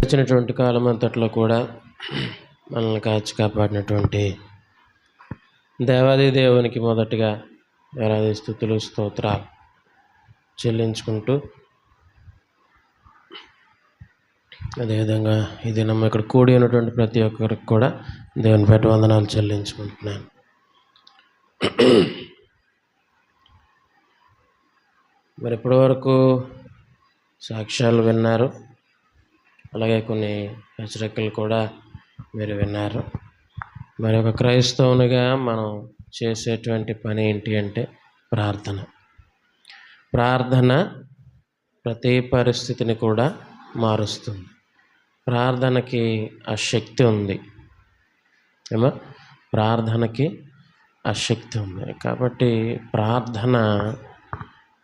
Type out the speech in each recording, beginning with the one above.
వచ్చినటువంటి కాలం అంతట్లో కూడా మనల్ని కాచి కాపాడినటువంటి దేవాది దేవునికి మొదటిగా వేలాది స్తుతులు స్తోత్రాలు చెల్లించుకుంటూ, అదేవిధంగా ఈ దినం ఇక్కడ కూడి ఉన్నటువంటి ప్రతి ఒక్కరికి కూడా దేవుని పేట వందనాలు చెల్లించుకుంటున్నాను. మరి ఇప్పటి వరకు సాక్ష్యాలు విన్నారు, అలాగే కొన్ని హెచ్చరికలు కూడా మీరు విన్నారు. మరి ఒక క్రైస్తవునిగా మనం చేసేటువంటి పని ఏంటి అంటే ప్రార్థన. ప్రార్థన ప్రతి పరిస్థితిని కూడా మారుస్తుంది. ప్రార్థనకి ఆ శక్తి ఉంది ఏమో, ప్రార్థనకి ఆ శక్తి ఉంది. కాబట్టి ప్రార్థన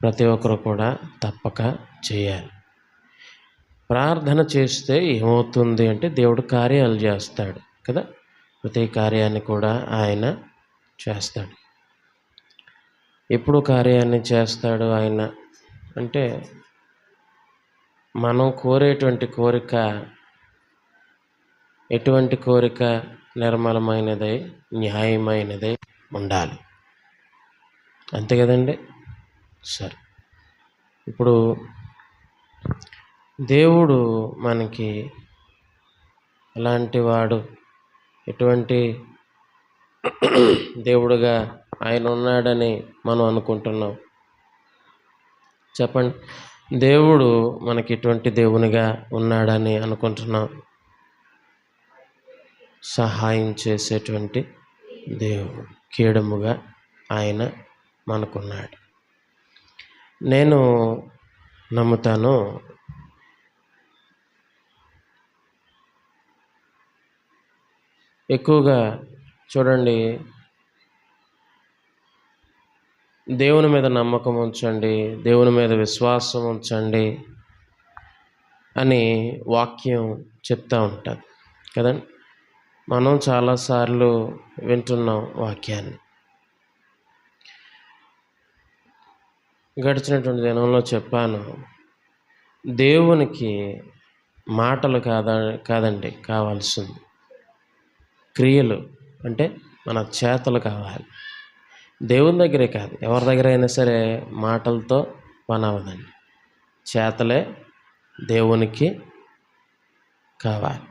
ప్రతి ఒక్కరు కూడా తప్పక చేయాలి. ప్రార్థన చేస్తే ఏమవుతుంది అంటే దేవుడు కార్యాలు చేస్తాడు కదా. ప్రతి కార్యాన్ని కూడా ఆయన చేస్తాడు. ఎప్పుడు కార్యాన్ని చేస్తాడు ఆయన అంటే, మనం కోరేటువంటి కోరిక ఎటువంటి కోరిక? నిర్మలమైనదై న్యాయమైనదై ఉండాలి, అంతే కదండి. సరే, ఇప్పుడు దేవుడు మనకి ఎలాంటి వాడు, ఎటువంటి దేవుడుగా ఆయన ఉన్నాడని మనం అనుకుంటున్నాం? చెప్పండి. దేవుడు మనకి ఎటువంటి దేవునిగా ఉన్నాడని అనుకుంటున్నాం? సహాయం చేసేటువంటి దేవుడు, కీడముగా ఆయన మనకున్నాడు. నేను నమ్ముతాను, ఎక్కువగా చూడండి, దేవుని మీద నమ్మకం ఉంచండి, దేవుని మీద విశ్వాసం ఉంచండి అని వాక్యం చెప్తూ ఉంటుంది కదండి. మనం చాలాసార్లు వింటున్నాం వాక్యాన్ని. గడిచినటువంటి దినంలో చెప్పాను, దేవునికి మాటలు కాదండి కావాల్సింది, క్రియలు. అంటే మన చేతలు కావాలి. దేవుని దగ్గరే కాదు, ఎవరి దగ్గర అయినా సరే మాటలతో పని అవ్వదండి, చేతలే దేవునికి కావాలి.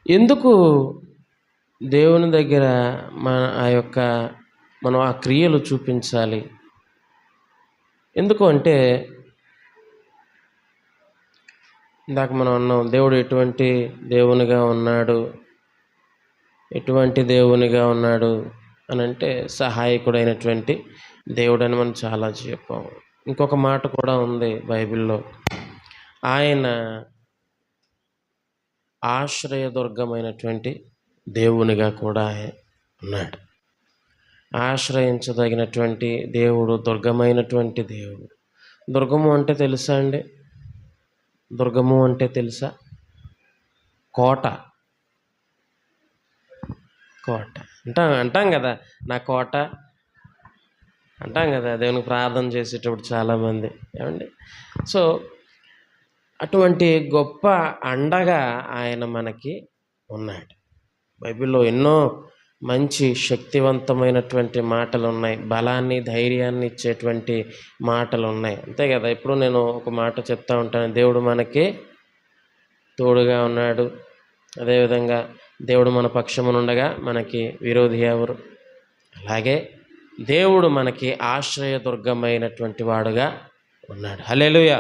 ఎందుకు దేవుని దగ్గర మనం ఆ క్రియలు చూపించాలి? ఎందుకు అంటే, ఇందాక మనం అన్నాం, దేవుడు ఎటువంటి దేవునిగా ఉన్నాడు, ఎటువంటి దేవునిగా ఉన్నాడు అని అంటే సహాయకుడైనటువంటి దేవుడు అని మనం చాలా చెప్పాం. ఇంకొక మాట కూడా ఉంది బైబిల్లో, ఆయన ఆశ్రయదుర్గమైనటువంటి దేవునిగా కూడా ఉన్నాడు. ఆశ్రయించదగినటువంటి దేవుడు, దుర్గమైనటువంటి దేవుడు. దుర్గము అంటే తెలుసా అండి? దుర్గము అంటే తెలుసా? కోట. కోట అంటాం కదా, నా కోట అంటాం కదా దేవునికి ప్రార్థన చేసేటప్పుడు చాలామంది, ఏమండి. సో అటువంటి గొప్ప అండగా ఆయన మనకి ఉన్నాడు. బైబిల్లో ఎన్నో మంచి శక్తివంతమైనటువంటి మాటలు ఉన్నాయి, బలాన్ని ధైర్యాన్ని ఇచ్చేటువంటి మాటలు ఉన్నాయి, అంతే కదా. ఇప్పుడు నేను ఒక మాట చెప్తా ఉంటాను, దేవుడు మనకి తోడుగా ఉన్నాడు. అదేవిధంగా దేవుడు మన పక్షమునుండగా మనకి విరోధి ఎవరు? అలాగే దేవుడు మనకి ఆశ్రయదుర్గమైనటువంటి వాడుగా ఉన్నాడు. హల్లెలూయా.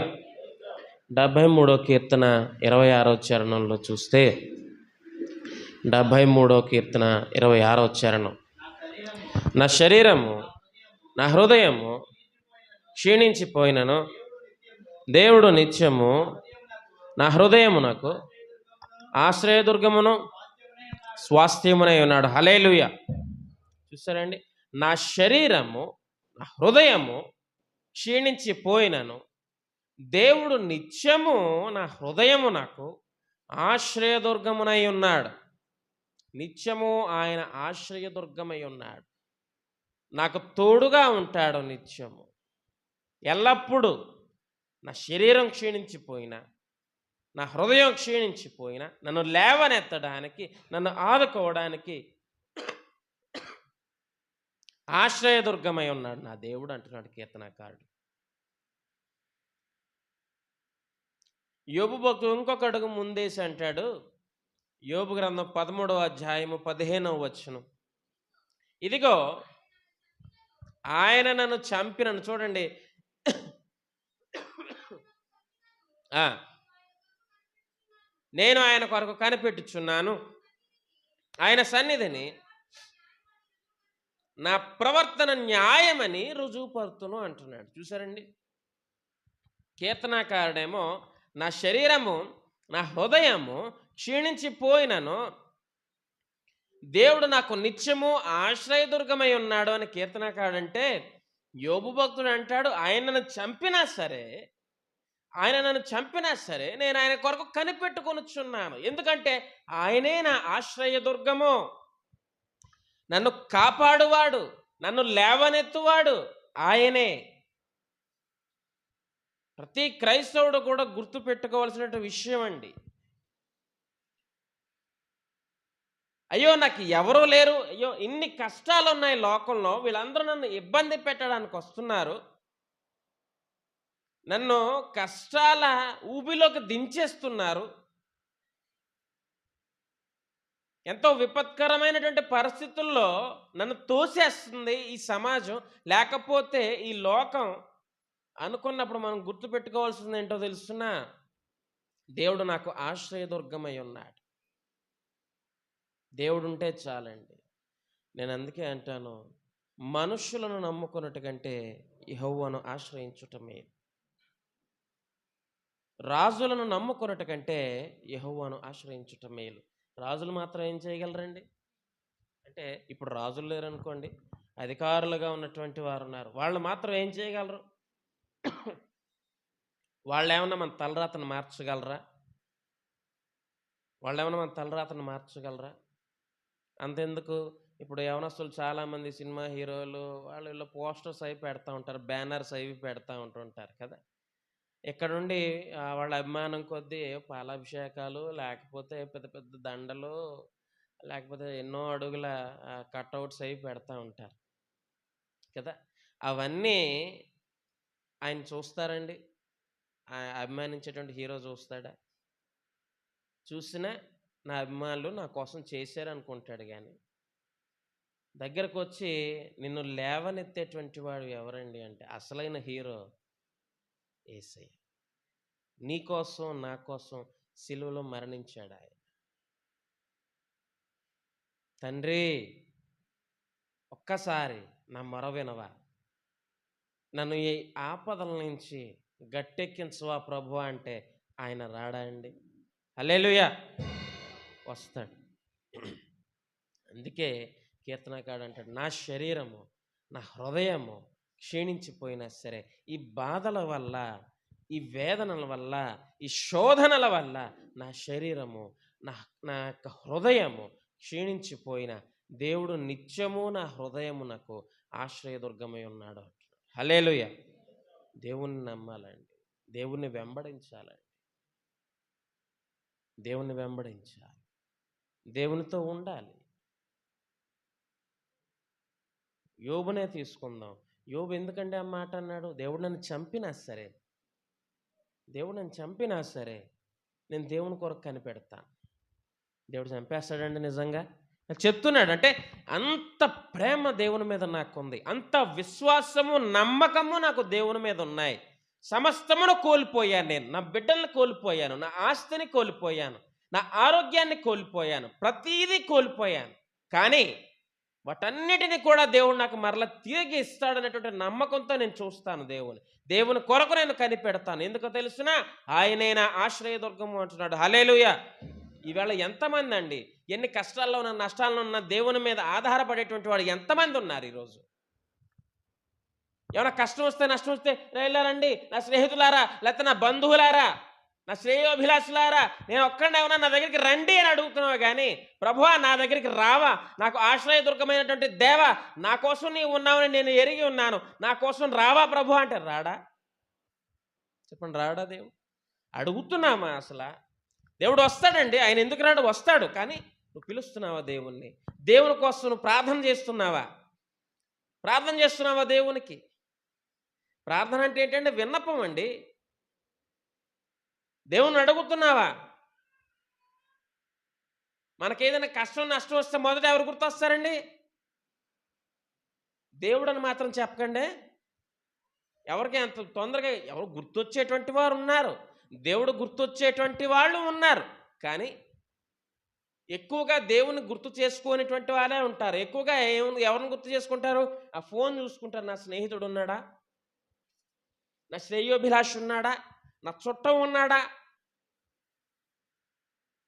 73వ కీర్తన 26వ చరణంలో చూస్తే, 73వ కీర్తన 26వ చరణం, నా శరీరము నా హృదయము క్షీణించిపోయినను దేవుడు నిత్యము నా హృదయమునకు ఆశ్రయదుర్గమును స్వాస్థ్యమునై ఉన్నాడు. హల్లెలూయా. చూసారండి, నా శరీరము నా హృదయము క్షీణించిపోయినను దేవుడు నిత్యము నా హృదయమునకు ఆశ్రయదుర్గమునై ఉన్నాడు. నిత్యము ఆయన ఆశ్రయదుర్గమై ఉన్నాడు, నాకు తోడుగా ఉంటాడు నిత్యము. ఎల్లప్పుడూ నా శరీరం క్షీణించిపోయినా, నా హృదయం క్షీణించిపోయిన నన్ను లేవనెత్తడానికి, నన్ను ఆదుకోవడానికి ఆశ్రయదుర్గమై ఉన్నాడు నా దేవుడు అంటున్నాడు కీర్తనకారుడు. యోబు భక్తుడు ఇంకొక అడుగు ముందేసి అంటాడు. యోబు గ్రంథం 13వ అధ్యాయము 15వ వచనం, ఇదిగో ఆయన నన్ను చంపినను, చూడండి, నేను ఆయన కొరకు కనిపెట్టుచున్నాను, ఆయన సన్నిధిని నా ప్రవర్తన న్యాయమని రుజువుపరుతును అంటున్నాడు. చూసారండి, కీర్తనాకారుడేమో నా శరీరము నా హృదయము క్షీణించిపోయినను దేవుడు నాకు నిత్యము ఆశ్రయదుర్గమై ఉన్నాడు అని కీర్తనాకారుడంటే, యోబు భక్తుడు అంటాడు ఆయన నన్ను చంపినా సరే నేను ఆయన కొరకు కనిపెట్టుకొనుచున్నాను. ఎందుకంటే ఆయనే నా ఆశ్రయదుర్గము, నన్ను కాపాడువాడు, నన్ను లేవనెత్తువాడు ఆయనే. ప్రతి క్రైస్తవుడు కూడా గుర్తుపెట్టుకోవాల్సిన విషయం అండి. అయ్యో నాకు ఎవరూ లేరు, అయ్యో ఇన్ని కష్టాలు ఉన్నాయి లోకంలో, వీళ్ళందరూ నన్ను ఇబ్బంది పెట్టడానికి వస్తున్నారు, నన్ను కష్టాల ఊబిలోకి దించేస్తున్నారు, ఎంతో విపత్కరమైనటువంటి పరిస్థితుల్లో నన్ను తోసేస్తుంది ఈ సమాజం, లేకపోతే ఈ లోకం అనుకున్నప్పుడు మనం గుర్తుపెట్టుకోవాల్సింది ఏంటో తెలుసునా, దేవుడు నాకు ఆశ్రయదుర్గమై ఉన్నాడు. దేవుడు ఉంటే చాలండి. నేను అందుకే అంటాను, మనుష్యులను నమ్ముకున్నట్టు కంటే యెహోవాను ఆశ్రయించుట మేలు. రాజులను నమ్ముకున్నట్టు కంటే యెహోవాను ఆశ్రయించుట మేలు. రాజులు మాత్రం ఏం చేయగలరండి అంటే, ఇప్పుడు రాజులు లేరనుకోండి, అధికారులుగా ఉన్నటువంటి వారు ఉన్నారు, వాళ్ళు మాత్రం ఏం చేయగలరు? వాళ్ళు ఏమన్నా మన తలరాతను మార్చగలరా? అంతెందుకు, ఇప్పుడు యవనస్తులు చాలామంది సినిమా హీరోలు వాళ్ళు పోస్టర్స్ అవి పెడతా ఉంటారు, బ్యానర్స్ అవి పెడతా ఉంటుంటారు కదా. ఇక్కడ నుండి వాళ్ళ అభిమానం కొద్దీ పాలాభిషేకాలు, లేకపోతే పెద్ద పెద్ద దండలు, లేకపోతే ఎన్నో అడుగుల కట్అవుట్స్ అవి పెడతా ఉంటారు కదా. అవన్నీ ఆయన చూస్తారండి? అభిమానించేటువంటి హీరో చూస్తాడా? చూసినా నా అభిమానులు నా కోసం చేశారు అనుకుంటాడు. కానీ దగ్గరకు వచ్చి నిన్ను లేవనెత్తేటువంటి వాడు ఎవరండి అంటే, అసలైన హీరో యేసయ్య. నీ కోసం నా కోసం సిలువలో మరణించాడు ఆయన. తండ్రి ఒక్కసారి నా మొర వినవా, నన్ను ఈ ఆపదల నుంచి గట్టెక్కించవా ప్రభువా అంటే ఆయన రాడా అండి? హల్లెలూయా, వస్తాడు. అందుకే కీర్తనకారుడు అంటాడు, నా శరీరము నా హృదయము క్షీణించిపోయినా సరే, ఈ బాధల వల్ల, ఈ వేదనల వల్ల, ఈ శోధనల వల్ల నా శరీరము నా యొక్క హృదయము క్షీణించిపోయిన దేవుడు నిత్యము నా హృదయమునకు ఆశ్రయదుర్గమై ఉన్నాడు అంటున్నాడు. హల్లెలూయా. దేవుణ్ణి నమ్మాలండి, దేవుణ్ణి వెంబడించాలండి, దేవుణ్ణి వెంబడించాలి, దేవునితో ఉండాలి. యోబునే తీసుకుందాం. యోబు ఎందుకంటే ఆ మాట అన్నాడు? దేవుడు నన్ను చంపినా సరే నేను దేవుని కొరకు కనిపెడతాను. దేవుడు చంపేస్తాడండి నిజంగా? చెప్తున్నాడు. అంటే అంత ప్రేమ దేవుని మీద నాకుంది, అంత విశ్వాసము నమ్మకము నాకు దేవుని మీద ఉన్నాయి. సమస్తమును కోల్పోయాను నేను, నా బిడ్డల్ని కోల్పోయాను, నా ఆస్తిని కోల్పోయాను, నా ఆరోగ్యాన్ని కోల్పోయాను, ప్రతీదీ కోల్పోయాను. కానీ వాటన్నిటిని కూడా దేవుడు నాకు మరలా తిరిగి ఇస్తాడనేటువంటి నమ్మకంతో నేను చూస్తాను దేవుని కొరకు నేను కనిపెడతాను. ఎందుకో తెలుసునా? ఆయనే నా ఆశ్రయదుర్గము అంటున్నాడు. హల్లెలూయా. ఈవేళ ఎంతమంది అండి, ఎన్ని కష్టాల్లో ఉన్న, నష్టాల్లో ఉన్న దేవుని మీద ఆధారపడేటువంటి వాడు ఎంతమంది ఉన్నారు ఈరోజు? ఏమైనా కష్టం వస్తే, నష్టం వస్తే రండి నా స్నేహితులారా, లేకపోతే నా బంధువులారా, నా శ్రేయోభిలాషులారా, నేను ఒక్కడే ఉన్నా, నా దగ్గరికి రండి అని అడుగుతున్నావు. కానీ ప్రభువా నా దగ్గరికి రావా, నాకు ఆశ్రయదుర్గమైనటువంటి దేవా, నా కోసం నీవు ఉన్నావని నేను ఎరిగి ఉన్నాను, నా కోసం రావా ప్రభు అంటే రాడా? చెప్పండి, రాడా? దేవుడు అడుగుతున్నామా? అసలు దేవుడు వస్తాడండి, ఆయన ఎందుకు రాడు, వస్తాడు. కానీ నువ్వు పిలుస్తున్నావా దేవుణ్ణి? దేవుని కోసం నువ్వు ప్రార్థన చేస్తున్నావా? ప్రార్థన చేస్తున్నావా దేవునికి? ప్రార్థన అంటే ఏంటంటే విన్నపం అండి. దేవుణ్ణి అడుగుతున్నావా? మనకేదైనా కష్టం నష్టం వస్తే మొదట ఎవరు గుర్తొస్తారండి? దేవుడని మాత్రం చెప్పకండి. ఎవరికి అంత తొందరగా ఎవరు గుర్తొచ్చేటువంటి వారు ఉన్నారు, దేవుడు గుర్తొచ్చేటువంటి వాళ్ళు ఉన్నారు. కానీ ఎక్కువగా దేవుని గుర్తు చేసుకునేటువంటి వాళ్ళే ఉంటారు. ఎక్కువగా ఎవరిని గుర్తు చేసుకుంటారు? ఆ ఫోన్ చూసుకుంటారు. నా స్నేహితుడు ఉన్నాడా, నా శ్రేయోభిలాష్ ఉన్నాడా, నా చుట్టం ఉన్నాడా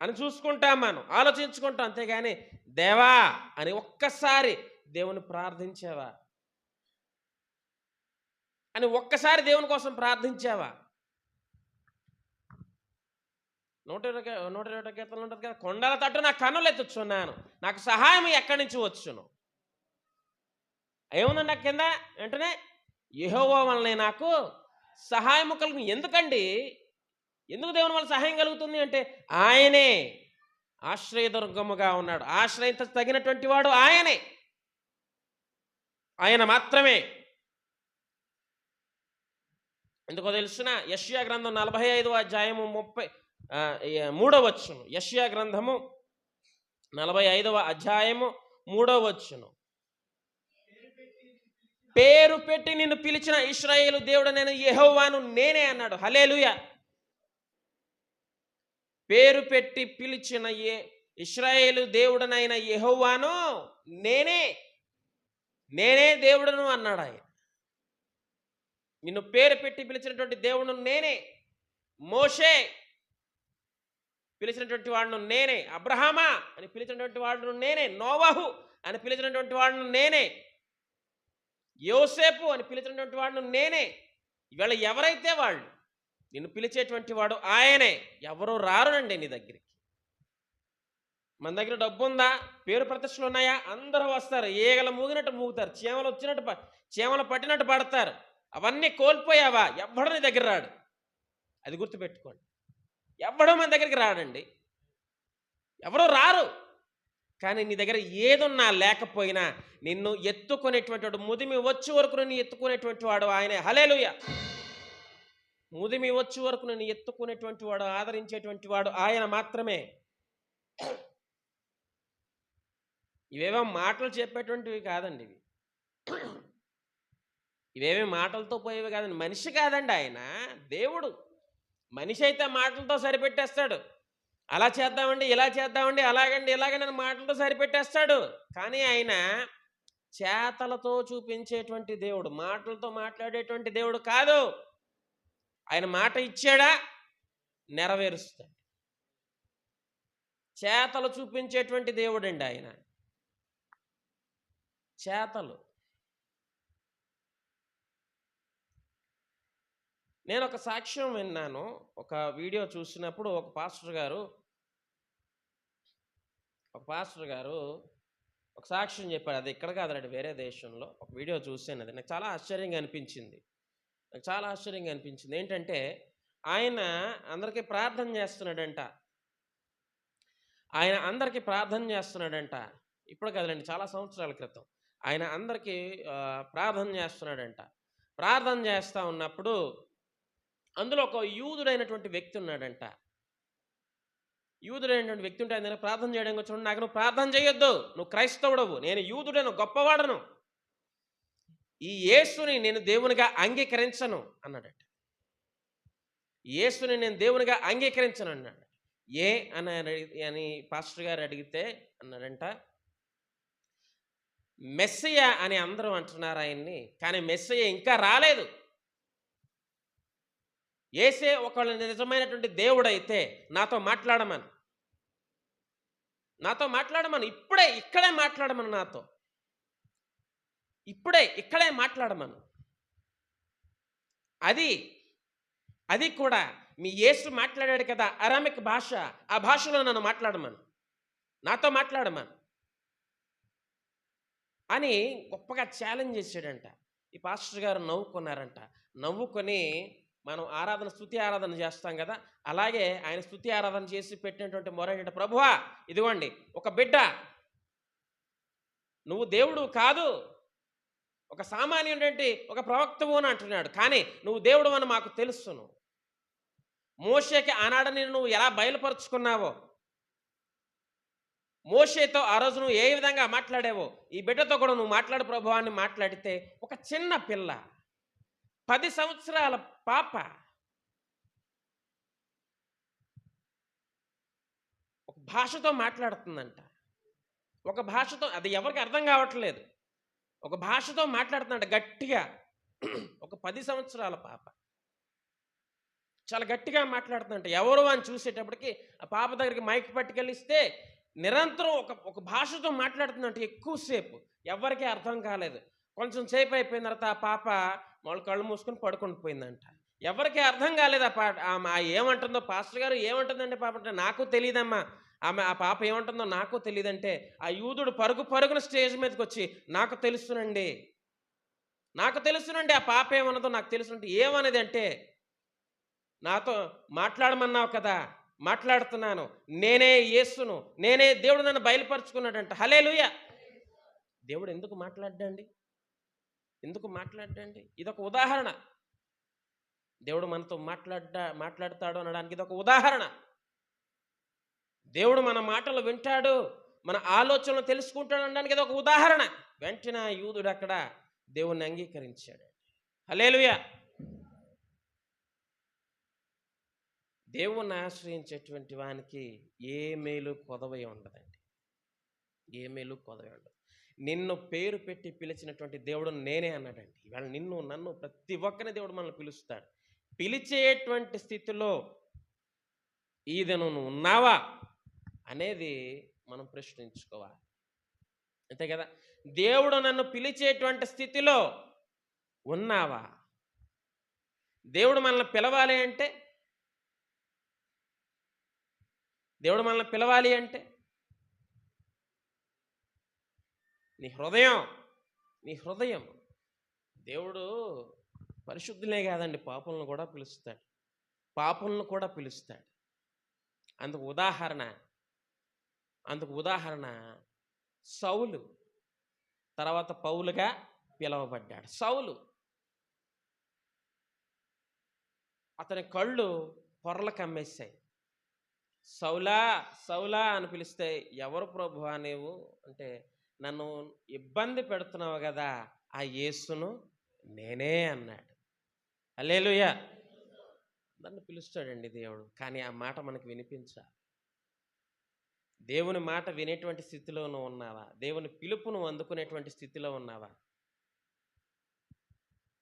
అని చూసుకుంటాం, మనం ఆలోచించుకుంటాం. అంతేగాని దేవా అని ఒక్కసారి దేవుని ప్రార్థించావా అని ఒక్కసారి దేవుని కోసం ప్రార్థించావా? 120 కీర్తనలు ఉంటుంది కదా, కొండల తట్టు నా కన్నులు ఎత్తుచున్నాను, నాకు సహాయం ఎక్కడి నుంచి వచ్చును. ఏముందండి ఆ కింద? వెంటనే యెహోవా వలనే నాకు సహాయము కలుగు. ఎందుకండి? ఎందుకు దేవుని వల్ల సహాయం కలుగుతుంది అంటే ఆయనే ఆశ్రయదుర్గముగా ఉన్నాడు. ఆశ్రయించ తగినటువంటి వాడు ఆయనే, ఆయన మాత్రమే. ఎందుకో తెలుసునా? యెషయా గ్రంథం 45వ అధ్యాయము 3వ వచనం. యెషయా గ్రంథము 45వ అధ్యాయము 3వ వచనం. పేరు పెట్టి నిన్ను పిలిచిన ఇశ్రాయేలు దేవుడు నేను యెహోవాను నేనే అన్నాడు. హల్లెలూయా. పేరు పెట్టి పిలిచిన ఇశ్రాయేలు దేవుడనైన యెహోవాను నేనే దేవుడను అన్నాడు ఆయన. నిన్ను పేరు పెట్టి పిలిచినటువంటి దేవుడు నేనే. మోషే పిలిచినటువంటి వాడును నేనే. అబ్రహామా అని పిలిచినటువంటి వాడును నేనే. నోవహు అని పిలిచినటువంటి వాడును నేనే. యోసేపు అని పిలిచినటువంటి వాడును నేనే. ఇవాళ ఎవరైతే వాళ్ళు నిన్ను పిలిచేటువంటి వాడు ఆయనే. ఎవరు రారునండి నీ దగ్గరికి. మన దగ్గర డబ్బు ఉందా, పేరు ప్రతిష్టలు ఉన్నాయా, అందరూ వస్తారు. ఏగల మూగినట్టు మూగుతారు, చీమలు పట్టినట్టు పడతారు. అవన్నీ కోల్పోయావా, ఎవ్వడు నీ దగ్గర రాడు. అది గుర్తుపెట్టుకోండి. ఎవ్వడో మన దగ్గరికి రాడండి, ఎవరో రారు. కానీ నీ దగ్గర ఏదున్నా లేకపోయినా నిన్ను ఎత్తుకునేటువంటి వాడు, ముదిమి వచ్చే వరకు నిన్ను ఎత్తుకునేటువంటి వాడు ఆయనే. హల్లెలూయా. ముదిమి వచ్చే వరకు నిన్ను ఎత్తుకునేటువంటి వాడు, ఆదరించేటువంటి వాడు ఆయన మాత్రమే. ఇవేవో మాటలు చెప్పేటువంటివి కాదండి. ఇవేమి మాటలతో పోయేవి కాదండి. మనిషి కాదండి ఆయన, దేవుడు. మనిషి అయితే మాటలతో సరిపెట్టేస్తాడు. అలా చేద్దామండి, ఇలా చేద్దామండి, అలాగండి ఇలాగని మాటలతో సరిపెట్టేస్తాడు. కానీ ఆయన చేతలతో చూపించేటువంటి దేవుడు, మాటలతో మాట్లాడేటువంటి దేవుడు కాదు. ఆయన మాట ఇచ్చాడా నెరవేరుస్తాడు. చేతలు చూపించేటువంటి దేవుడు అండి ఆయన. చేతలు. నేను ఒక సాక్ష్యం విన్నాను. ఒక వీడియో చూసినప్పుడు ఒక పాస్టర్ గారు ఒక సాక్ష్యం చెప్పాడు. అది ఇక్కడ కాదండి, వేరే దేశంలో. ఒక వీడియో చూసాను, అది నాకు చాలా ఆశ్చర్యంగా అనిపించింది. ఏంటంటే ఆయన అందరికీ ప్రార్థన చేస్తున్నాడంట. ఇప్పుడు కదండి, చాలా సంవత్సరాల క్రితం ఆయన అందరికీ ప్రార్థన చేస్తున్నాడంట. ప్రార్థన చేస్తూ ఉన్నప్పుడు అందులో ఒక యూదుడైనటువంటి వ్యక్తి ఉన్నాడంట. యూదుడైనటువంటి వ్యక్తి ఉంటే ఆయన ప్రార్థన చేయడానికి వచ్చి, నాకు నువ్వు ప్రార్థన చేయొద్దు, నువ్వు క్రైస్తవుడవు, నేను యూదుడను, గొప్పవాడను, ఈ యేసుని నేను దేవునిగా అంగీకరించను అన్నాడట. యేసుని నేను దేవునిగా అంగీకరించను అన్నాడు. అని పాస్టర్ గారు అడిగితే అన్నాడంట, మెస్సయ్య అని అందరూ అంటున్నారు ఆయన్ని, కానీ మెస్సయ్య ఇంకా రాలేదు. యేసే ఒకవేళ నిజమైనటువంటి దేవుడైతే నాతో మాట్లాడమను, ఇక్కడే మాట్లాడమను, నాతో ఇక్కడే మాట్లాడమను. అది కూడా మీ యేసు మాట్లాడాడు కదా అరామిక్ భాష, ఆ భాషలో నన్ను మాట్లాడమను, నాతో మాట్లాడమను అని గొప్పగా ఛాలెంజ్ చేశాడంట. ఈ పాస్టర్ గారు నవ్వుకున్నారంట. నవ్వుకొని మనం స్తుతి ఆరాధన చేస్తాం కదా, అలాగే ఆయన స్తుతి ఆరాధన చేసి పెట్టినటువంటి మొర ఏంటంటే, ప్రభువా ఇదిగోండి ఒక బిడ్డ, నువ్వు దేవుడు కాదు, ఒక సామాన్యుడేంటి ఒక ప్రవక్తవు అని అంటున్నాడు, కానీ నువ్వు దేవుడు అని మాకు తెలుసును. మోషేకి ఆనాడని నువ్వు ఎలా బయలుపరుచుకున్నావో, మోషేతో ఆ రోజు నువ్వు ఏ విధంగా మాట్లాడావో ఈ బిడ్డతో కూడా నువ్వు మాట్లాడు ప్రభువా అని మాట్లాడితే, ఒక చిన్న పిల్ల 10 సంవత్సరాల పాప ఒక భాషతో మాట్లాడుతుందంట. ఒక భాషతో, అది ఎవరికి అర్థం కావట్లేదు, ఒక భాషతో మాట్లాడుతుందంట గట్టిగా. ఒక 10 సంవత్సరాల పాప చాలా గట్టిగా మాట్లాడుతుందంట. ఎవరు అని చూసేటప్పటికి ఆ పాప దగ్గరికి మైక్ పట్టుకెళ్ళిస్తే నిరంతరం ఒక భాషతో మాట్లాడుతుందంట ఎక్కువసేపు. ఎవరికీ అర్థం కాలేదు. కొంచెం సేపు అయిపోయిన తర్వాత ఆ పాప వాళ్ళు కళ్ళు మూసుకొని పడుకొని పోయిందంట. ఎవరికీ అర్థం కాలేదు ఆ పాట. ఆమె ఏమంటుందో, పాస్టర్ గారు ఏమంటుందంటే పాప అంటే, నాకు తెలియదమ్మా, ఆ పాప ఏమంటుందో నాకు తెలియదంటే, ఆ యూదుడు పరుగున స్టేజ్ మీదకి వచ్చి, నాకు తెలుసునండి ఆ పాప ఏమన్నదో నాకు తెలుసునంటే, ఏమన్నది అంటే, నాతో మాట్లాడమన్నావు కదా, మాట్లాడుతున్నాను, నేనే యేసును, నేనే దేవుడు నన్ను బయలుపరుచుకున్నాడంట. హల్లెలూయా. దేవుడు ఎందుకు మాట్లాడ్డండి? ఇదొక ఉదాహరణ. దేవుడు మనతో మాట్లాడతాడు అనడానికి ఇదొక ఉదాహరణ. దేవుడు మన మాటలు వింటాడు, మన ఆలోచనలు తెలుసుకుంటాడు అనడానికి ఇదొక ఉదాహరణ. వెంటనే యూదుడు అక్కడ దేవుణ్ణి అంగీకరించాడు. హల్లెలూయా. దేవుణ్ణి ఆశ్రయించేటువంటి వానికి ఏ మేలు కొదవై ఉండదండి, ఏ మేలు కొదవై ఉండదు. నిన్ను పేరు పెట్టి పిలిచినటువంటి దేవుడు నేనే అన్నాడండి. ఇవాళ నిన్ను నన్ను ప్రతి ఒక్కరిని దేవుడు మనల్ని పిలుస్తాడు. పిలిచేటువంటి స్థితిలో ఈదను నువ్వు ఉన్నావా అనేది మనం ప్రశ్నించుకోవాలి, అంతే కదా. దేవుడు నన్ను పిలిచేటువంటి స్థితిలో ఉన్నావా? దేవుడు మనల్ని పిలవాలి అంటే, నీ హృదయం. దేవుడు పరిశుద్ధులే కాదండి, పాపులను కూడా పిలుస్తాడు. అందుకు ఉదాహరణ సౌలు తర్వాత పౌలుగా పిలువబడ్డాడు. సౌలు, అతని కళ్ళు పొరలు కమ్మేశాయి. సౌలా అని పిలిస్తే, ఎవరు ప్రభువా నీవు అంటే, నన్ను ఇబ్బంది పెడుతున్నావు కదా, ఆ యేసును నేనే అన్నాడు. హల్లెలూయా. నన్ను పిలుస్తాడండి దేవుడు, కానీ ఆ మాట మనకు వినిపించాలి. దేవుని మాట వినేటువంటి స్థితిలో నువ్వు ఉన్నావా? దేవుని పిలుపును అందుకునేటువంటి స్థితిలో ఉన్నావా?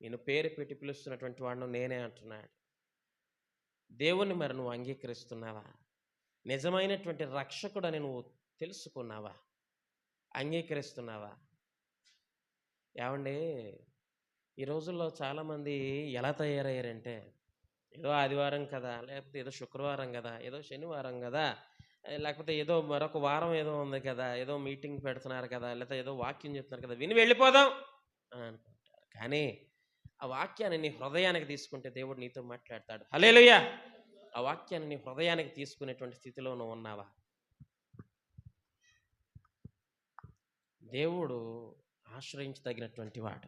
నేను పేరు పెట్టి పిలుస్తున్నటువంటి వాడిని నేనే అంటున్నాడు. దేవుని మరి నువ్వు అంగీకరిస్తున్నావా? నిజమైనటువంటి రక్షకుడని నువ్వు తెలుసుకున్నావా? అంగీకరిస్తున్నావా? ఏమండి, ఈ రోజుల్లో చాలామంది ఎలా తయారయ్యారంటే, ఏదో ఆదివారం కదా, లేకపోతే ఏదో శుక్రవారం కదా, ఏదో శనివారం కదా, లేకపోతే ఏదో మరొక వారం ఏదో ఉంది కదా, ఏదో మీటింగ్ పెడుతున్నారు కదా, లేకపోతే ఏదో వాక్యం చెప్తున్నారు కదా, విని వెళ్ళిపోదాం అని అనుకుంటారు. కానీ ఆ వాక్యాన్ని నీ హృదయానికి తీసుకుంటే దేవుడు నీతో మాట్లాడతాడు. హల్లెలూయా. ఆ వాక్యాన్ని నీ హృదయానికి తీసుకునేటువంటి స్థితిలో నువ్వు ఉన్నావా? దేవుడు ఆశ్రయించదగినటువంటి వాడు,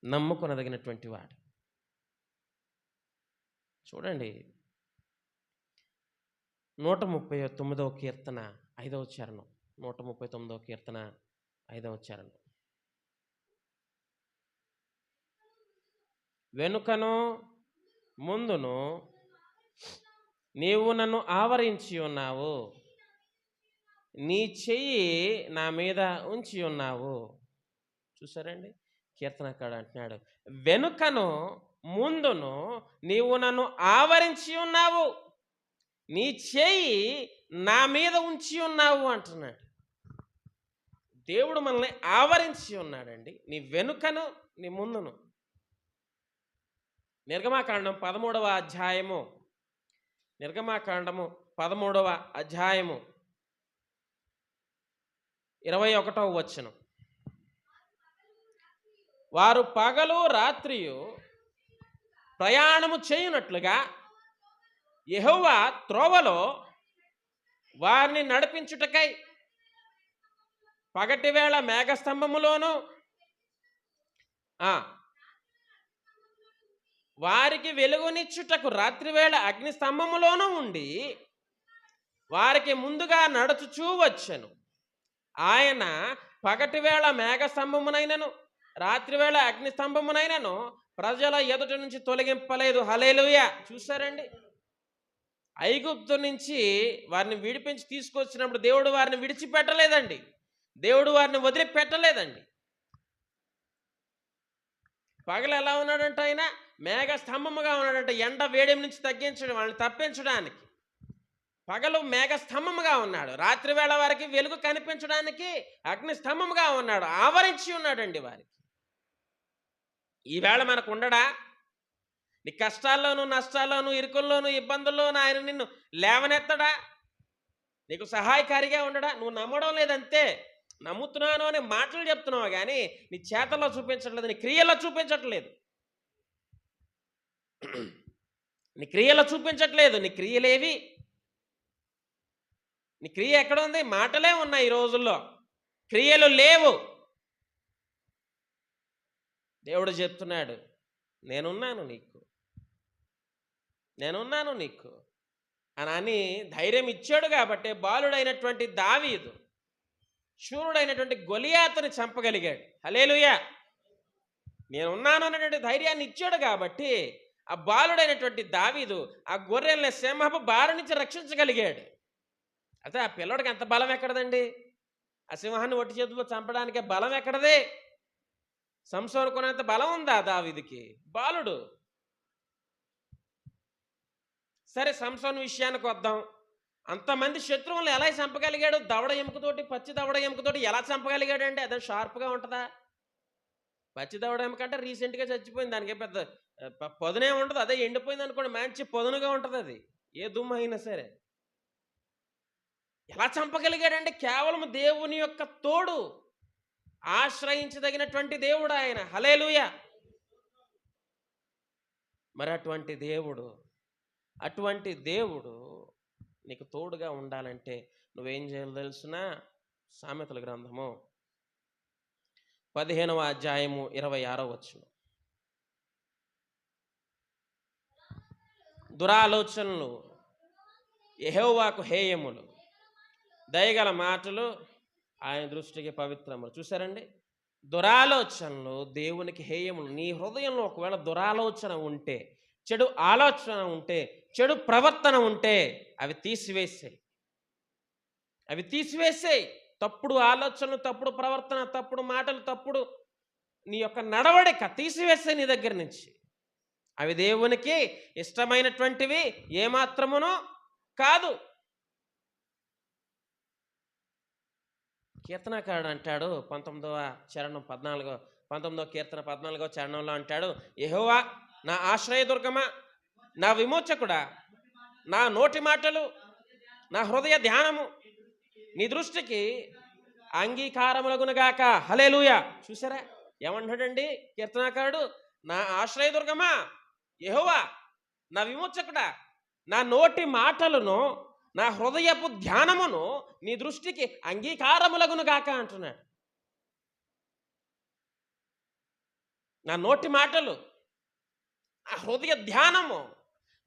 నమ్ముకొనదగినటువంటి వాడు. చూడండి, 139వ కీర్తన 5వ చరణం. 139వ కీర్తన 5వ చరణం. వెనుకను ముందును నీవు నన్ను ఆవరించి ఉన్నావు, నీ చెయ్యి నా మీద ఉంచి ఉన్నావు. చూసారండి, కీర్తనకారుడు అంటున్నాడు, వెనుకను ముందును నీవు నన్ను ఆవరించి ఉన్నావు, నీ చెయ్యి నా మీద ఉంచి ఉన్నావు అంటున్నాడు. దేవుడు మనల్ని ఆవరించి ఉన్నాడండి, నీ వెనుకను నీ ముందును. నిర్గమాకాండం 13వ అధ్యాయము, 21వ వచనం. వారు పగలు రాత్రియు ప్రయాణము చేయునట్లుగా యెహోవా త్రోవలో వారిని నడిపించుటకై పగటివేళ మేఘస్తంభములోను వారికి వెలుగునిచ్చుటకు రాత్రివేళ అగ్నిస్తంభములోనూ ఉండి వారికి ముందుగా నడుచుచూ వచ్చెను. ఆయన పగటివేళ మేఘస్తంభమునైనను రాత్రివేళ అగ్నిస్తంభమునైనను ప్రజల ఎదుట నుంచి తొలగింపలేదు. హల్లెలూయా. చూసారండి, ఐగుప్తు నుంచి వారిని విడిపించి తీసుకొచ్చినప్పుడు దేవుడు వారిని విడిచిపెట్టలేదండి, దేవుడు వారిని వదిలిపెట్టలేదండి. పగలు ఎలా ఉన్నాడంటే ఆయన మేఘ స్తంభముగా ఉన్నాడంట, ఎండ వేడిమి నుంచి తగ్గించడం, వాళ్ళని తప్పించడానికి పగలు మేఘ స్తంభముగా ఉన్నాడు, రాత్రివేళ వారికి వెలుగు కనిపించడానికి అగ్ని స్తంభముగా ఉన్నాడు, ఆవరించి ఉన్నాడండి వారికి. ఈవేళ మనకు ఉండడా? నీ కష్టాల్లోనూ నష్టాల్లోనూ ఇరుకుల్లోనూ ఇబ్బందుల్లోనూ ఆయన నిన్ను లేవనెత్తడా? నీకు సహాయకారిగా ఉండడా? నువ్వు నమ్మడం లేదంతే, నమ్ముతున్నాను అనే మాటలు చెప్తున్నావు కానీ నీ చేతల్లో చూపించట్లేదు, నీ క్రియల్లో చూపించట్లేదు, నీ క్రియలో చూపించట్లేదు. నీ క్రియలేవి? నీ క్రియ ఎక్కడ ఉంది? మాటలే ఉన్నాయి ఈ రోజుల్లో, క్రియలు లేవు. దేవుడు చెప్తున్నాడు, నేనున్నాను నీకు, నేనున్నాను నీకు అని ధైర్యం ఇచ్చాడు. కాబట్టి బాలుడైనటువంటి దావీదు శూరుడైనటువంటి గొలియాతుని చంపగలిగాడు. హల్లెలూయా. నేనున్నాను అనేటువంటి ధైర్యాన్ని ఇచ్చాడు కాబట్టి ఆ బాలుడైనటువంటి దావీదు ఆ గొర్రెల్ని సింహపు బారి నుంచి రక్షించగలిగాడు. అయితే ఆ పిల్లడికి ఎంత బలం ఎక్కడదండి? ఆ సింహాన్ని ఒట్టి చేతుల్లో చంపడానికి బలం ఎక్కడదే? సంసోను కొనేంత బలం ఉందా దావీదుకి? బాలుడు. సరే, సంసోను విషయానికి వద్దాం. అంతమంది శత్రువులను ఎలా చంపగలిగాడు? దవడ ఎముకతోటి, పచ్చి దవడ ఎముకతోటి ఎలా చంపగలిగాడు అండి? అదే షార్ప్గా ఉంటుందా? పచ్చి దవడ ఎముక అంటే రీసెంట్గా చచ్చిపోయింది, దానికి పెద్ద పొదనే ఉంటుంది. అదే ఎండిపోయింది అనుకోండి, మంచి పొదనుగా ఉంటుంది, అది ఏ దుమ్ము అయినా సరే. ఎలా చంపగలిగాడంటే కేవలం దేవుని యొక్క తోడు, ఆశ్రయించదగినటువంటి దేవుడు ఆయన. హల్లెలూయా. మరి అటువంటి దేవుడు నీకు తోడుగా ఉండాలంటే నువ్వేం చేయాలో తెలుసునా? సామెతల గ్రంథము 15వ అధ్యాయము 26వ వచనం. దురాలోచనలు యెహోవాకు హేయములు, దయగల మాటలు ఆయన దృష్టికి పవిత్రములు. చూసారండి, దురాలోచనలు దేవునికి హేయములు. నీ హృదయంలో ఒకవేళ దురాలోచన ఉంటే, చెడు ఆలోచన ఉంటే, చెడు ప్రవర్తన ఉంటే అవి తీసివేసేయి. తప్పుడు ఆలోచనలు, తప్పుడు ప్రవర్తన, తప్పుడు మాటలు, తప్పుడు నీ యొక్క నడవడిక తీసివేసే నీ దగ్గర నుంచి. అవి దేవునికి ఇష్టమైనటువంటివి ఏమాత్రమునో కాదు. కీర్తనకారుడు అంటాడు 19వ కీర్తన 14వ చరణంలో అంటాడు, యెహోవా నా ఆశ్రయదుర్గమా, నా విమోచకుడా, నా నోటి మాటలు, నా హృదయ ధ్యానము నీ దృష్టికి అంగీకారములగునుగాక. హల్లెలూయా. చూసారా ఏమంటాడండి కీర్తనకారుడు? నా ఆశ్రయదుర్గమా యెహోవా, నా విమోచకుడా, నా నోటి మాటలను, నా హృదయపు ధ్యానమును నీ దృష్టికి అంగీకారములగునుగాక అంటున్నాడు. నా నోటి మాటలు, ఆ హృదయ ధ్యానము,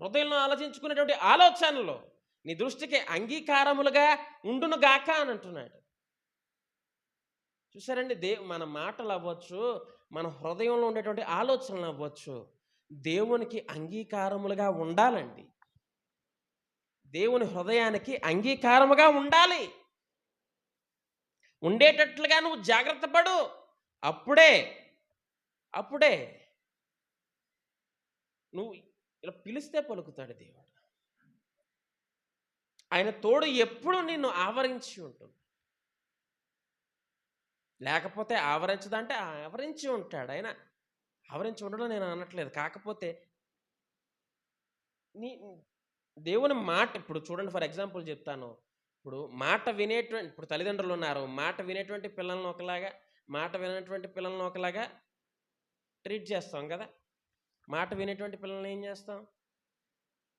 హృదయంలో ఆలోచించుకునేటువంటి ఆలోచనలు నీ దృష్టికి అంగీకారములుగా ఉండునుగాక అని అంటున్నాడు. చూసారండి, మన మాటలు అవ్వచ్చు, మన హృదయంలో ఉండేటువంటి ఆలోచనలు అవ్వచ్చు, దేవునికి అంగీకారములుగా ఉండాలండి. దేవుని హృదయానికి అంగీకారముగా ఉండాలి. ఉండేటట్లుగా నువ్వు జాగ్రత్త పడు. అప్పుడే నువ్వు ఇలా పిలిస్తే పలుకుతాడు దేవుడు. ఆయన తోడు ఎప్పుడు నిన్ను ఆవరించి ఉంటుంది. లేకపోతే ఆవరించదంటే ఆవరించి ఉంటాడు ఆయన. ఆవరించి ఉండడం నేను అనట్లేదు. కాకపోతే దేవుని మాట, ఇప్పుడు చూడండి, ఫర్ ఎగ్జాంపుల్ చెప్తాను. ఇప్పుడు తల్లిదండ్రులు ఉన్నారు, మాట వినేటువంటి పిల్లలను ఒకలాగా, మాట వినేటువంటి పిల్లలను ఒకలాగా ట్రీట్ చేస్తాం కదా. మాట వినేటువంటి పిల్లల్ని ఏం చేస్తాం?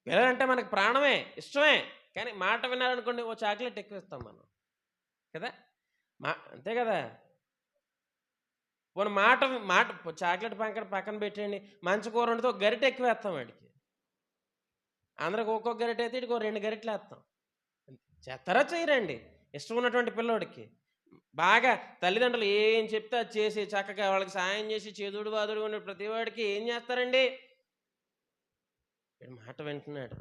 పిల్లలంటే మనకు ప్రాణమే, ఇష్టమే. కానీ మాట వినాలనుకోండి ఓ చాక్లెట్ ఎక్కువ ఇస్తాం మనం కదా. అంతే కదా. పోనీ మాట మాట చాక్లెట్ పక్కన పెట్టండి, మంచి కూర వండితే ఒక గరిటె ఎక్కువ వేస్తాం వాడికి. అందరికి ఒక్కొక్క గరిటె అయితే ఇటుకో 2 గరిటెలు వేస్తాం. చేస్తారా చేయరండి? ఇష్టం ఉన్నటువంటి పిల్లోడికి బాగా తల్లిదండ్రులు ఏం చెప్తే అది చేసి చక్కగా వాళ్ళకి సాయం చేసి చేదుడు వాదుడు ఉండే ప్రతి వాడికి ఏం చేస్తారండి? వీడు మాట వింటున్నాడు,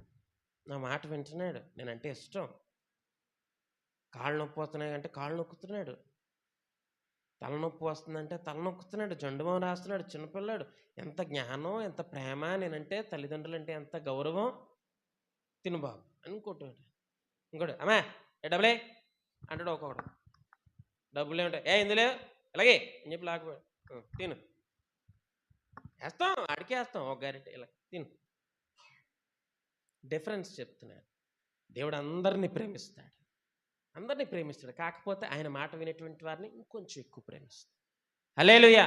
నా మాట వింటున్నాడు, నేనంటే ఇష్టం. కాళ్ళు నొప్పి వస్తున్నాయి అంటే కాళ్ళు నొక్కుతున్నాడు, తలనొప్పి వస్తుందంటే తలనొక్కుతున్నాడు, జండుబాం రాస్తున్నాడు. చిన్నపిల్లాడు. ఎంత జ్ఞానం, ఎంత ప్రేమ, నేనంటే తల్లిదండ్రులు అంటే ఎంత గౌరవం. తిను బాబు ఇంకోటి అమ్మా డబ్బులే అంటాడు. ఒక్కొక్కడు డబ్బులు ఏమిటాయి, ఇందులో ఇలాగే అని చెప్పి లాకపోయాడు. తిను వేస్తాం, అడికేస్తాం ఒక గరిటె, ఇలా తిను. డిఫరెన్స్ చెప్తున్నాడు. దేవుడు అందరినీ ప్రేమిస్తాడు, అందరినీ ప్రేమిస్తాడు. కాకపోతే ఆయన మాట వినేటువంటి వారిని ఇంకొంచెం ఎక్కువ ప్రేమిస్తాడు. హల్లెలూయా.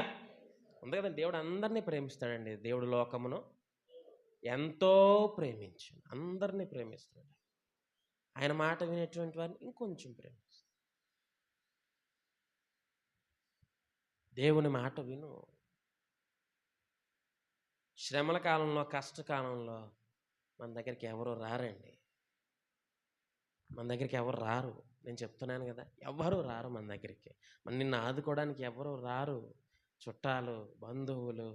ఉంది కదండి, దేవుడు అందరినీ ప్రేమిస్తాడండి. దేవుడు లోకమును ఎంతో ప్రేమించాడు, అందరినీ ప్రేమిస్తాడు. ఆయన మాట వినేటువంటి వారిని ఇంకొంచెం ప్రేమిస్తాడు. దేవుని మాట విను. శ్రమల కాలంలో, కష్టకాలంలో మన దగ్గరికి ఎవరు రారండి. మన దగ్గరికి ఎవరు రారు. నేను చెప్తున్నాను కదా, ఎవరు రారు మన దగ్గరికి. నిన్ను ఆదుకోవడానికి ఎవరు రారు. చుట్టాలు, బంధువులు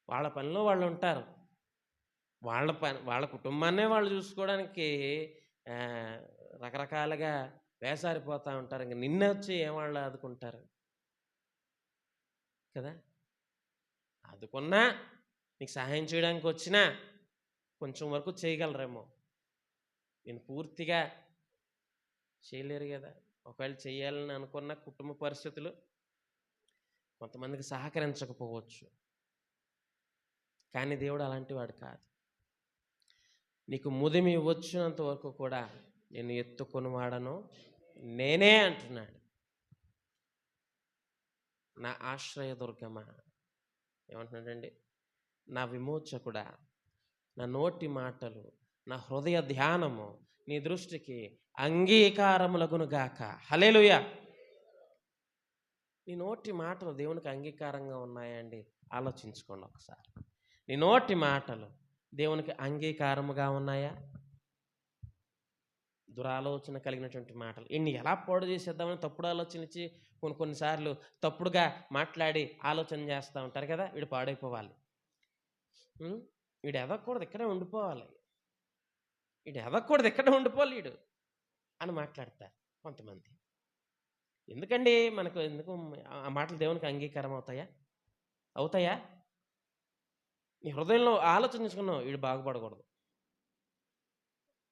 వాళ్ళ పనిలో వాళ్ళు ఉంటారు. వాళ్ళ కుటుంబాన్నే వాళ్ళు చూసుకోవడానికి రకరకాలుగా వేసారిపోతూ ఉంటారు. ఇంక నిన్నే వచ్చి వాళ్ళు ఆదుకుంటారు కదా. ఆదుకున్నా, నీకు సహాయం చేయడానికి వచ్చినా కొంచెం వరకు చేయగలరేమో, నేను పూర్తిగా చేయలేరు కదా. ఒకవేళ చేయాలని అనుకున్న కుటుంబ పరిస్థితులు కొంతమందికి సహకరించకపోవచ్చు. కానీ దేవుడు అలాంటి వాడు కాదు. నీకు ముదిమి వచ్చినంత వరకు కూడా నేను ఎత్తుకొని వాడను నేనే అంటున్నాడు. నా ఆశ్రయదుర్గమా, ఏమంటున్నాడండి? నా విమోచకుడా, నా నోటి మాటలు, నా హృదయ ధ్యానము నీ దృష్టికి అంగీకారములగునుగాక. హల్లెలూయా. నీ నోటి మాటలు దేవునికి అంగీకారంగా ఉన్నాయండి? ఆలోచించుకోండి ఒకసారి. నీ నోటి మాటలు దేవునికి అంగీకారముగా ఉన్నాయా? దురాలోచన కలిగినటువంటి మాటలు ఇన్ని ఎలా పాడు చేసేద్దామని తప్పుడు ఆలోచనిచ్చి కొన్నిసార్లు తప్పుడుగా మాట్లాడి ఆలోచన చేస్తూ ఉంటారు కదా. వీడు పాడైపోవాలి, వీడు ఎదగకూడదు, ఇక్కడే ఉండిపోవాలి, వీడు ఎదగకూడదు, ఇక్కడే ఉండిపోవాలి వీడు అని మాట్లాడతారు కొంతమంది. ఎందుకండి మనకు, ఎందుకు ఆ మాటలు దేవునికి అంగీకారం అవుతాయా? నీ హృదయంలో ఆలోచించుకున్నావు, వీడు బాగుపడకూడదు,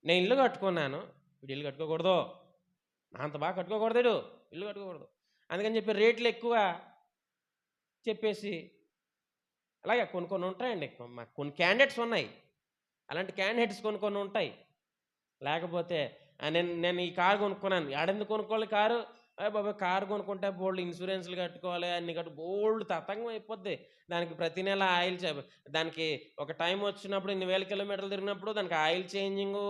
నేను ఇల్లు కట్టుకున్నాను, వీడు ఇల్లు కట్టుకోకూడదు, అంత బాగా కట్టుకోకూడదు, వీడు ఇల్లు కట్టుకోకూడదు, అందుకని చెప్పి రేట్లు ఎక్కువ చెప్పేసి అలాగే కొన్ని ఉంటాయండి. కొన్ని క్యాండిడేట్స్ ఉన్నాయి, అలాంటి క్యాండిడేట్స్ కొన్ని ఉంటాయి. లేకపోతే నేను ఈ కారు కొనుక్కున్నాను, ఆడెందుకు కొనుక్కోవాలి కారు? బాబా కారు కొనుక్కుంటే బోల్డ్ ఇన్సూరెన్స్లు కట్టుకోవాలి, అన్ని బోల్డ్ తతంగం అయిపోద్ది. దానికి ప్రతి నెల ఆయిల్ దానికి ఒక టైం వచ్చినప్పుడు ఇన్ని వేల కిలోమీటర్లు తిరిగినప్పుడు దానికి ఆయిల్ చేంజింగు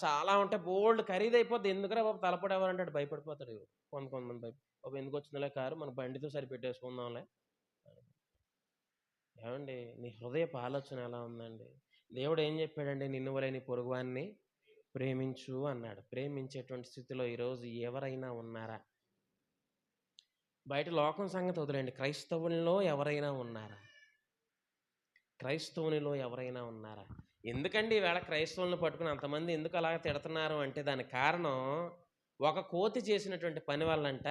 చాలా ఉంటాయి, బోల్డ్ ఖరీదు అయిపోద్ది. ఎందుకురా బాబు తలపడి ఎవరంటాడు, భయపడిపోతాడు కొంతమంది. బాబు ఎందుకు వచ్చిందిలే కారు, మన బండితో సరిపెట్టేసుకుందాంలే. ఏమండి, నీ హృదయపు ఆలోచన ఎలా ఉందండి? దేవుడు ఏం చెప్పాడండి? నిన్ను వలె నీ పొరుగువాన్ని ప్రేమించు అన్నాడు. ప్రేమించేటువంటి స్థితిలో ఈరోజు ఎవరైనా ఉన్నారా? బయట లోకం సంగతి వదిలేండి, క్రైస్తవునిలో ఎవరైనా ఉన్నారా? ఎందుకండి ఈవేళ క్రైస్తవులను పట్టుకుని అంతమంది ఎందుకు అలాగ తిడుతున్నారు అంటే దానికి కారణం, ఒక కోతి చేసినటువంటి పని వల్లంట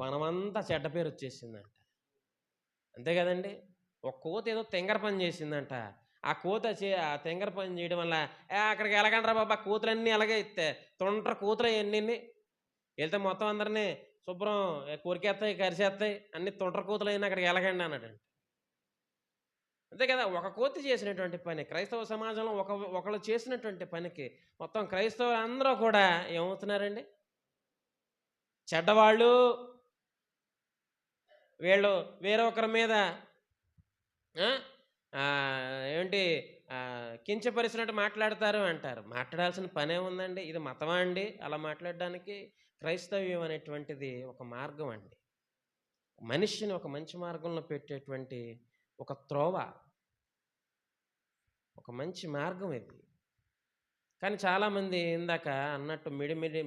వనమంతా చెడ్డ పేరు వచ్చేసిందంట. అంతే కదండి. ఒక కోతి ఏదో తెంగర పని చేసిందంట. ఆ తెంగర పని చేయడం వల్ల అక్కడికి వెళ్ళకండి రా బాబా, కోతులన్నీ అలాగే తొండ్ర కోతులు ఎన్ని వెళ్తే మొత్తం అందరినీ శుభ్రం కొరికేస్తాయి, కరిసేస్తాయి, అన్ని తొండ్ర కోతులు అయినా అక్కడికి వెళ్ళకండి అన్నాడండి. అంతే కదా. ఒక కోతి చేసినటువంటి పని, క్రైస్తవ సమాజంలో ఒకళ్ళు చేసినటువంటి పనికి మొత్తం క్రైస్తవులు అందరూ కూడా ఏమవుతున్నారండి? చెడ్డవాళ్ళు. వీళ్ళు వేరొకరి మీద ఏంటి కించపరిచినట్టు మాట్లాడతారు అంటారు. మాట్లాడాల్సిన పనేముందండి? ఇది మతమా అండి అలా మాట్లాడడానికి? క్రైస్తవ్యం అనేటువంటిది ఒక మార్గం అండి. మనిషిని ఒక మంచి మార్గంలో పెట్టేటువంటి ఒక త్రోవ, ఒక మంచి మార్గం ఇది. కానీ చాలామంది ఇందాక అన్నట్టు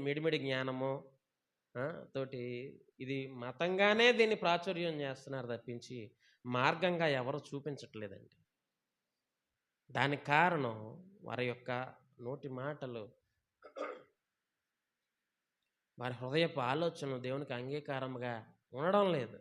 మిడిమిడి జ్ఞానము తోటి ఇది మతంగానే దీన్ని ప్రాచుర్యం చేస్తున్నారు తప్పించి, మార్గంగా ఎవరు చూపించట్లేదండి. దానికి కారణం వారి యొక్క నోటి మాటలు, వారి హృదయపు ఆలోచనలు దేవునికి అంగీకారంగా ఉండడం లేదు.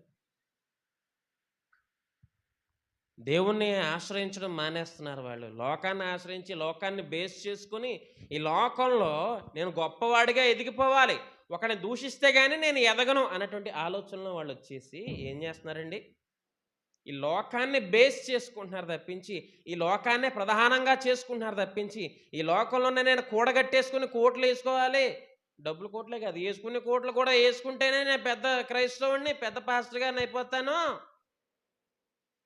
దేవుణ్ణి ఆశ్రయించడం మానేస్తున్నారు వాళ్ళు. లోకాన్ని ఆశ్రయించి, లోకాన్ని బేస్ చేసుకొని, ఈ లోకంలో నేను గొప్పవాడిగా ఎదిగిపోవాలి, ఒకడిని దూషిస్తే కానీ నేను ఎదగను అన్నటువంటి ఆలోచనలో వాళ్ళు వచ్చేసి ఏం చేస్తున్నారండి? ఈ లోకాన్ని బేస్ చేసుకుంటున్నారు తప్పించి, ఈ లోకాన్నే ప్రధానంగా చేసుకుంటున్నారు తప్పించి, ఈ లోకంలోనే నేను కూడగట్టేసుకుని కోట్లు వేసుకోవాలి, డబ్బులు కోట్లే కాదు, వేసుకునే కోట్లు కూడా వేసుకుంటేనే నేను పెద్ద క్రైస్తవుడిని, పెద్ద పాస్టర్ గారిని అయిపోతాను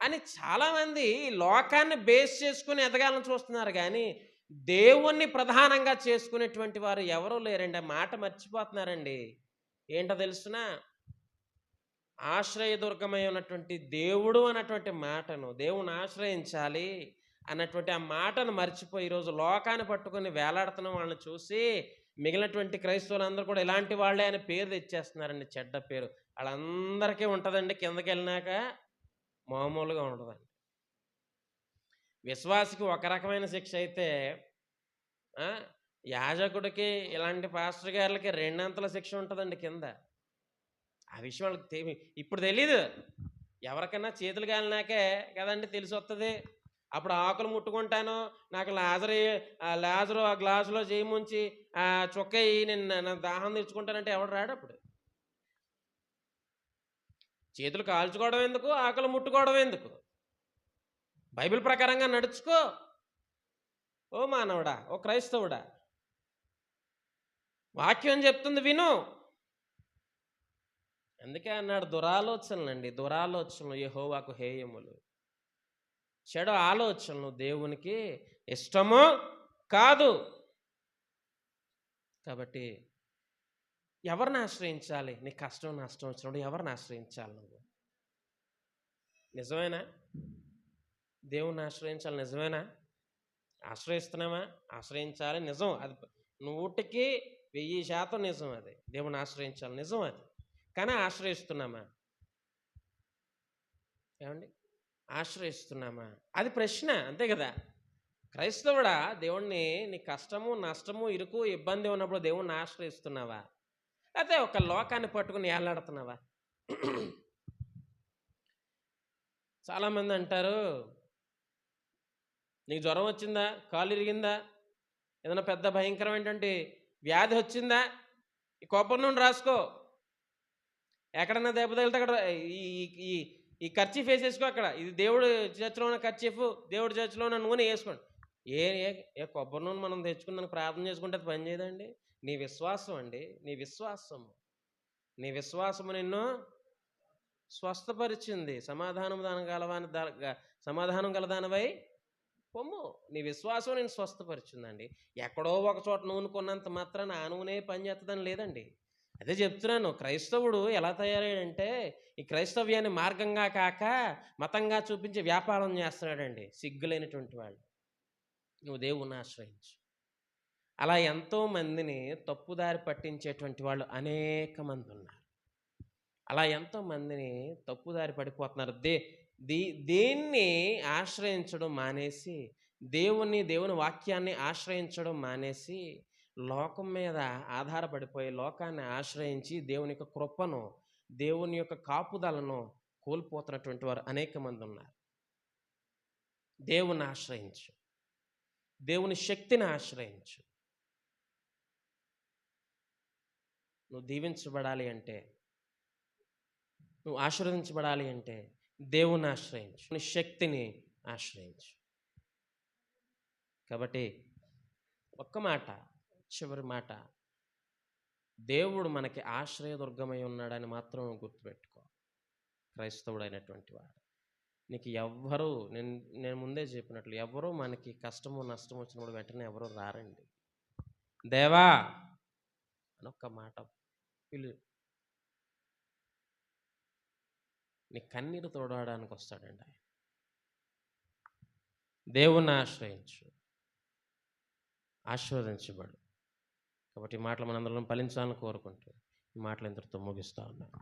అని చాలామంది లోకాన్ని బేస్ చేసుకుని ఎదగాలని చూస్తున్నారు. కానీ దేవుణ్ణి ప్రధానంగా చేసుకునేటువంటి వారు ఎవరూ లేరండి. ఆ మాట మర్చిపోతున్నారండి. ఏంటో తెలుసునా? ఆశ్రయదుర్గమై ఉన్నటువంటి దేవుడు అన్నటువంటి మాటను, దేవుని ఆశ్రయించాలి అన్నటువంటి ఆ మాటను మర్చిపోయి ఈరోజు లోకాన్ని పట్టుకొని వేలాడుతున్న వాళ్ళని చూసి మిగిలినటువంటి క్రైస్తవులందరూ కూడా ఇలాంటి వాళ్ళే అని పేరు తెచ్చేస్తున్నారండి, చెడ్డ పేరు. వాళ్ళందరికీ ఉంటుందండి, కిందకి వెళ్ళినాక మామూలుగా ఉండదండి. విశ్వాసికి ఒక రకమైన శిక్ష అయితే యాజకుడికి ఇలాంటి పాస్టర్ గారులకి రెండంతల శిక్ష ఉంటుందండి కింద. ఆ విషయం వాళ్ళకి ఇప్పుడు తెలీదు. ఎవరికన్నా చేతులు కాలినాకే కదండి తెలిసి వస్తుంది. అప్పుడు ఆకులు ముట్టుకుంటాను, నాకు లాజరు ఆ గ్లాసులో చేయి ముంచి చుక్కయి నేను దాహం తెచ్చుకుంటానంటే ఎవడు రాడు. అప్పుడు చేతులు కాల్చుకోవడం ఎందుకు, ఆకులు ముట్టుకోవడం ఎందుకు? బైబిల్ ప్రకారంగా నడుచుకో ఓ మానవుడా, ఓ క్రైస్తవుడా. వాక్యం చెప్తుంది విను. అందుకే అన్నాడు, దురాలోచనలండి, దురాలోచనలు యెహోవాకు హేయములు. చెడు ఆలోచనలు దేవునికి ఇష్టము కాదు. కాబట్టి ఎవరిని ఆశ్రయించాలి? నీ కష్టం నష్టం వచ్చినప్పుడు ఎవరిని ఆశ్రయించాలి? నువ్వు నిజమేనా దేవుణ్ణి ఆశ్రయించాలి? నిజమేనా? ఆశ్రయిస్తున్నామా? ఆశ్రయించాలి, నిజం. అది 100% నిజం. అది దేవుణ్ణి ఆశ్రయించాలి, నిజం. అది కానీ ఆశ్రయిస్తున్నామా? ఏమండి, ఆశ్రయిస్తున్నామా? అది ప్రశ్న, అంతే కదా. క్రైస్తవుడా, దేవుణ్ణి నీ కష్టము నష్టము ఇరుకు ఇబ్బంది ఉన్నప్పుడు దేవుణ్ణి ఆశ్రయిస్తున్నావా? అయితే ఒక లోకాన్ని పట్టుకుని ఏలాడుతున్నావా? చాలామంది అంటారు, నీకు జ్వరం వచ్చిందా, కాలు ఇరిగిందా, ఏదైనా పెద్ద భయంకరమైనటువంటి వ్యాధి వచ్చిందా, ఈ కొబ్బరి నూనె రాసుకో, ఎక్కడన్నా దెబ్బ తగిలితే అక్కడ ఈ ఈ ఖర్చీఫ్ వేసేసుకో, అక్కడ ఇది దేవుడు చర్చిలో ఉన్న ఖర్చీఫ్, దేవుడి చర్చిలో ఉన్న నూనె వేసుకోండి. ఏ ఏ కొబ్బరి నూనె మనం తెచ్చుకుని ప్రార్థన చేసుకుంటే అది పని చేయదండి. నీ విశ్వాసం అండి, నీ విశ్వాసము, నీ విశ్వాసము నిన్ను స్వస్థపరిచింది. సమాధానం గలదానవై పొమ్ము. నీ విశ్వాసం నేను స్వస్థపరిచిందండి. ఎక్కడో ఒక చోట నూనె కొన్నంత మాత్రాన ఆ నూనె పని చేస్తుందని లేదండి. అదే చెప్తున్నాను, క్రైస్తవుడు ఎలా తయారయ్యాడంటే ఈ క్రైస్తవ్యాన్ని మార్గంగా కాక మతంగా చూపించి వ్యాపారం చేస్తున్నాడండి. సిగ్గులేనటువంటి వాళ్ళు. నువ్వు దేవుణ్ణి ఆశ్రయించు. అలా ఎంతోమందిని తప్పుదారి పట్టించేటువంటి వాళ్ళు అనేక మంది ఉన్నారు. అలా ఎంతోమందిని తప్పుదారి పడిపోతున్నారు. దేన్ని ఆశ్రయించడం మానేసి, దేవుని వాక్యాన్ని ఆశ్రయించడం మానేసి లోకం మీద ఆధారపడిపోయి లోకాన్ని ఆశ్రయించి దేవుని యొక్క కృపను, దేవుని యొక్క కాపుదలను కోల్పోతున్నటువంటి వారు అనేక మంది ఉన్నారు. దేవుని ఆశ్రయించు, దేవుని శక్తిని ఆశ్రయించు. నువ్వు దీవించబడాలి అంటే, నువ్వు ఆశీర్వదించబడాలి అంటే దేవుని ఆశ్రయించు, నీ శక్తిని ఆశ్రయించు. కాబట్టి ఒక్క మాట, చివరి మాట, దేవుడు మనకి ఆశ్రయదుర్గమై ఉన్నాడని మాత్రం గుర్తుపెట్టుకో. క్రైస్తవుడైనటువంటి వాడు నీకు ఎవ్వరు నేను నేను ముందే చెప్పినట్లు ఎవరు మనకి కష్టము నష్టం వచ్చినప్పుడు వెంటనే ఎవరు రారండి. దేవా అని ఒక్క మాట పిలు, నీ కన్నీరు తోడవడానికి వస్తాడండి ఆయన. దేవుణ్ణి ఆశ్రయించు, ఆశీర్వదించబడు. కాబట్టి ఈ మాటలు మనందరం ఫలించాలని కోరుకుంటూ ఈ మాటలు ఇంతటితో ముగిస్తా ఉన్నాను.